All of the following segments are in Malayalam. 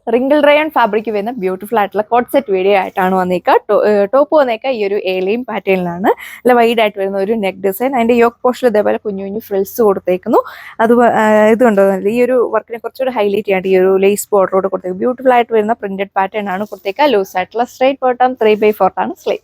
റിങ്കിൾ റയോൺ ഫാബ്രിക് വരുന്ന ബ്യൂട്ടിഫുൾ ആയിട്ടുള്ള കോട്ട് സെറ്റ് വീഡിയോ ആയിട്ടാണ് വന്നേക്കുക. ടോപ്പ് വന്നേക്കുക ഈ ഒരു ഏലയും പാറ്റേണിലാണ്. നല്ല വൈഡ് ആയിട്ട് വരുന്ന ഒരു നെക്ക് ഡിസൈൻ. അതിന്റെ യോക്ക് പോർഷനിൽ ഇതേപോലെ കുഞ്ഞു കുഞ്ഞു ഫ്രിൽസ് കൊടുത്തേക്കുന്നു. അത് ഇതുണ്ടോ ഈ ഒരു വർക്കിനെ കുറച്ചുകൂടി ഹൈലൈറ്റ് ചെയ്യാണ്ട് ഈ ഒരു ലേസ് ബോർഡറോട് കൊടുത്തേക്കും. ബ്യൂട്ടിഫുൾ ആയിട്ട് വരുന്ന പ്രിന്റഡ് പാറ്റേൺ ആണ് കൊടുത്തേക്കുക. ലൂസ് ആയിട്ടുള്ള സ്ട്രൈറ്റ് ബോട്ടം 3/4 ആണ് സ്ലീവ്.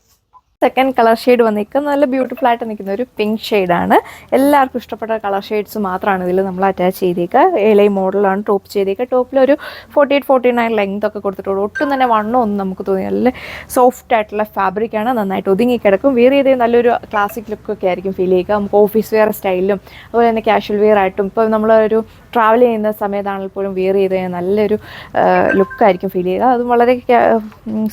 സെക്കൻഡ് കളർ ഷെയ്ഡ് വന്നിരിക്കുന്നത് നല്ല ബ്യൂട്ടിഫുൾ ആയിട്ട് നിൽക്കുന്ന ഒരു പിങ്ക് ഷെയ്ഡാണ്. എല്ലാവർക്കും ഇഷ്ടപ്പെട്ട കളർ ഷെയ്ഡ്സ് മാത്രമാണ് ഇതിൽ നമ്മൾ അറ്റാച്ച് ചെയ്തേക്കുക. ഏലൈ മോഡലാണ് ടോപ്പ് ചെയ്തേക്കുക. ടോപ്പിലൊരു 48-49 ലെങ്ത് ഒക്കെ കൊടുത്തിട്ടുള്ളൂ. ഒട്ടും തന്നെ വണ്ണം ഒന്നും നമുക്ക് തോന്നി. നല്ല സോഫ്റ്റ് ആയിട്ടുള്ള ഫാബ്രിക്കാണ്. നന്നായിട്ട് ഒതുങ്ങിക്കിടക്കും. വെയർ ചെയ്ത് നല്ലൊരു ക്ലാസിക് ലുക്കൊക്കെ ആയിരിക്കും ഫീൽ ചെയ്യുക. നമുക്ക് ഓഫീസ് വെയർ സ്റ്റൈലിലും അതുപോലെ തന്നെ കാഷ്വൽ വെയർ ആയിട്ടും ഇപ്പോൾ നമ്മളൊരു ട്രാവൽ ചെയ്യുന്ന സമയത്താണെങ്കിൽ പോലും വെയർ ചെയ്ത് കഴിഞ്ഞാൽ നല്ലൊരു ലുക്കായിരിക്കും ഫീൽ ചെയ്യുക. അതും വളരെ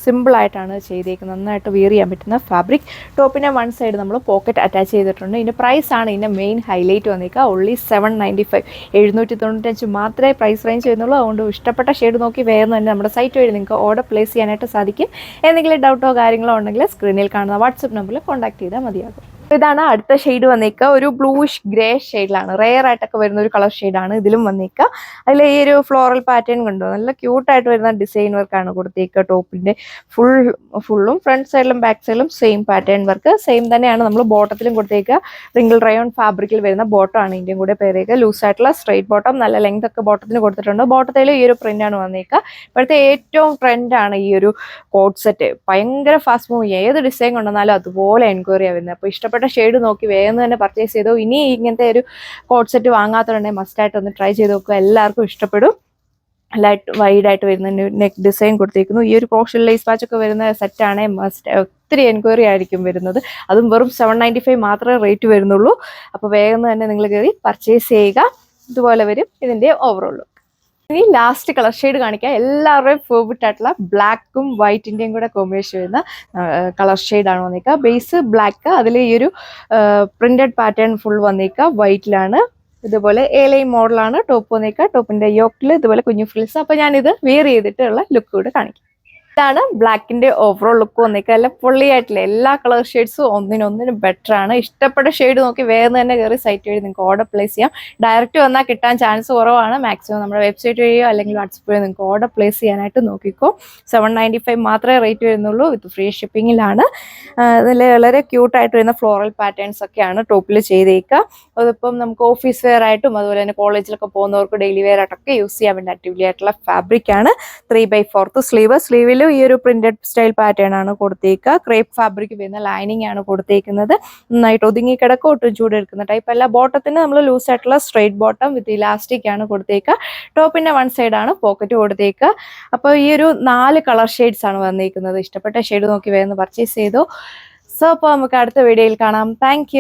സിമ്പിളായിട്ടാണ് ചെയ്തേക്കുന്നത്. നന്നായിട്ട് വെയർ ചെയ്യാൻ പറ്റുന്ന ഫാബ്രിക്. ടോപ്പിൻ്റെ വൺ സൈഡ് നമ്മൾ പോക്കറ്റ് അറ്റാച്ച് ചെയ്തിട്ടുണ്ട്. ഇതിൻ്റെ പ്രൈസാണ് ഇതിൻ്റെ മെയിൻ ഹൈലൈറ്റ് വന്നിരിക്കുക. ഓൺലി 795 795 മാത്രമേ പ്രൈസ് റേഞ്ച് വരുന്നുള്ളൂ. അതുകൊണ്ട് ഇഷ്ടപ്പെട്ട ഷെയ്ഡ് നോക്കി വേഗം തന്നെ നമ്മുടെ സൈറ്റ് വഴി നിങ്ങൾക്ക് ഓർഡർ പ്ലേസ് ചെയ്യാനായിട്ട് സാധിക്കും. എന്തെങ്കിലും ഡൗട്ടോ കാര്യങ്ങളോ ഉണ്ടെങ്കിൽ സ്ക്രീനിൽ കാണുന്ന വാട്സപ്പ് നമ്പറിൽ കോൺടാക്ട് ചെയ്താൽ മതിയാകും. ഇതാണ് അടുത്ത ഷെയ്ഡ് വന്നേക്കുക. ഒരു ബ്ലൂയിഷ് ഗ്രേ ഷെയ്ഡിലാണ്. റെയർ ആയിട്ടൊക്കെ വരുന്ന ഒരു കളർ ഷെയ്ഡാണ് ഇതിലും വന്നേക്കുക. അതിൽ ഈ ഒരു ഫ്ലോറൽ പാറ്റേൺ കണ്ടോ, നല്ല ക്യൂട്ടായിട്ട് വരുന്ന ഡിസൈൻ വർക്കാണ് കൊടുത്തേക്കുക. ടോപ്പിൻ്റെ ഫുള്ളും ഫ്രണ്ട് സൈഡിലും ബാക്ക് സൈഡിലും സെയിം പാറ്റേൺ വർക്ക്. സെയിം തന്നെയാണ് നമ്മൾ ബോട്ടത്തിലും കൊടുത്തേക്കുക. റിങ്കിൾ റയോൺ ഫാബ്രിക്കിൽ വരുന്ന ബോട്ടം ആണ് ഇതിൻ്റെയും കൂടെ പേരേക്കുക. ലൂസായിട്ടുള്ള സ്ട്രൈറ്റ് ബോട്ടം, നല്ല ലെങ്ത് ഒക്കെ ബോട്ടത്തിന് കൊടുത്തിട്ടുണ്ട്. ബോട്ടത്തിൽ ഈ ഒരു പ്രിൻ്റാണ് വന്നേക്കുക. ഇപ്പോഴത്തെ ഏറ്റവും ട്രെൻഡാണ് ഈ ഒരു കോട്ട് സെറ്റ്. ഭയങ്കര ഫാസ്റ്റ് മൂവിങ്. ഏത് ഡിസൈൻ കൊണ്ടുവന്നാലും അതുപോലെ എൻക്വയറി ആവുന്നത്. അപ്പോൾ ഇഷ്ടപ്പെട്ട ഷെയ്ഡ് നോക്കി വേഗം തന്നെ പർച്ചേസ് ചെയ്തോ. ഇനി ഇങ്ങനത്തെ ഒരു കോട്ട് സെറ്റ് വാങ്ങാത്തതുണ്ടെങ്കിൽ മസ്റ്റായിട്ട് ഒന്ന് ട്രൈ ചെയ്ത് നോക്കുക. എല്ലാവർക്കും ഇഷ്ടപ്പെടും. ലൈറ്റ് വൈഡ് ആയിട്ട് വരുന്ന നെക്ക് ഡിസൈൻ കൊടുത്തിരിക്കുന്നു. ഈ ഒരു ക്രോഷ്യൽ ലേസ് പാച്ച് ഒക്കെ വരുന്ന സെറ്റാണ്. മസ്റ്റ് ഒത്തിരി എൻക്വയറി ആയിരിക്കും വരുന്നത്. അതും വെറും 795 മാത്രമേ റേറ്റ് വരുന്നുള്ളൂ. അപ്പോൾ വേഗം തന്നെ നിങ്ങൾ കയറി പർച്ചേസ് ചെയ്യുക. ഇതുപോലെ വരും ഇതിൻ്റെ ഓവറോൾ. ഇനി ലാസ്റ്റ് കളർ ഷെയ്ഡ് കാണിക്കാം. എല്ലാവരുടെയും ഫേവറേറ്റ് ആയിട്ടുള്ള ബ്ലാക്കും വൈറ്റിൻ്റെയും കൂടെ കോമ്പിനേഷൻ വരുന്ന കളർ ഷെയ്ഡാണ് വന്നിരിക്കുക. ബേസ് ബ്ലാക്ക്, അതിൽ ഈ ഒരു പ്രിന്റഡ് പാറ്റേൺ ഫുൾ വന്നിരിക്കുക വൈറ്റിലാണ്. ഇതുപോലെ ഏലൈ മോഡലാണ് ടോപ്പ് വന്നിരിക്കുക. ടോപ്പിന്റെ യോക്കിൽ ഇതുപോലെ കുഞ്ഞു ഫ്രിൽസ്. അപ്പോൾ ഞാനിത് വെയർ ചെയ്തിട്ടുള്ള ലുക്ക് കൂടെ കാണിക്കാം. ഇതാണ് ബ്ലാക്കിന്റെ ഓവറോൾ ലുക്ക് വന്നിരിക്കുക. എല്ലാം പൊള്ളിയായിട്ടില്ല. എല്ലാ കളർ ഷെയ്ഡ്സും ഒന്നിനൊന്നിനും ബെറ്റർ ആണ്. ഇഷ്ടപ്പെട്ട ഷെയ്ഡ് നോക്കി വേഗം തന്നെ കയറി സൈറ്റ് വഴി നിങ്ങൾക്ക് ഓർഡർ പ്ലേസ് ചെയ്യാം. ഡയറക്റ്റ് വന്നാൽ കിട്ടാൻ ചാൻസ് കുറവാണ്. മാക്സിമം നമ്മുടെ വെബ്സൈറ്റ് വഴിയോ അല്ലെങ്കിൽ വാട്സപ്പ് വഴിയോ നിങ്ങൾക്ക് ഓർഡർ പ്ലേസ് ചെയ്യാനായിട്ട് നോക്കിക്കോ. 795 മാത്രമേ റേറ്റ് വരുന്നുള്ളൂ. വിത്ത് ഫ്രീ ഷിപ്പിങ്ങിലാണ്. അതിൽ വളരെ ക്യൂട്ടായിട്ട് വരുന്ന ഫ്ലോറൽ പാറ്റേൺസ് ഒക്കെയാണ് ടോപ്പിൽ ചെയ്തേക്കുക. അതിപ്പം നമുക്ക് ഓഫീസ് വെയർ ആയിട്ടും അതുപോലെ തന്നെ കോളേജിലൊക്കെ പോകുന്നവർക്ക് ഡെയിലി വെയർ ആയിട്ടൊക്കെ യൂസ് ചെയ്യാൻ വേണ്ടി അടിപൊളി ആയിട്ടുള്ള ഫാബ്രിക്കാണ്. 3/4 സ്ലീവിൽ ഈ ഒരു പ്രിന്റഡ് സ്റ്റൈൽ പാറ്റേൺ ആണ് കൊടുത്തേക്കുക. ക്രേപ്പ് ഫാബ്രിക് വരുന്ന ലൈനിങ് ആണ് കൊടുത്തേക്കുന്നത്. നന്നായിട്ട് ഒതുങ്ങിക്കിടക്കും. ഒട്ടും ചൂടെടുക്കുന്ന ടൈപ്പ് അല്ല. ബോട്ടത്തിന് നമ്മൾ ലൂസ് ആയിട്ടുള്ള സ്ട്രൈറ്റ് ബോട്ടം വിത്ത് ഇലാസ്റ്റിക് ആണ് കൊടുത്തേക്കുക. ടോപ്പിന്റെ വൺ സൈഡ് ആണ് പോക്കറ്റ് കൊടുത്തേക്കുക. അപ്പോൾ ഈ ഒരു 4 കളർ ഷെയ്ഡ്സ് ആണ് വന്നിരിക്കുന്നത്. ഇഷ്ടപ്പെട്ട ഷെയ്ഡ് നോക്കി വേഗം പർച്ചേസ് ചെയ്തു. സോ അപ്പോൾ നമുക്ക് അടുത്ത വീഡിയോയിൽ കാണാം. താങ്ക്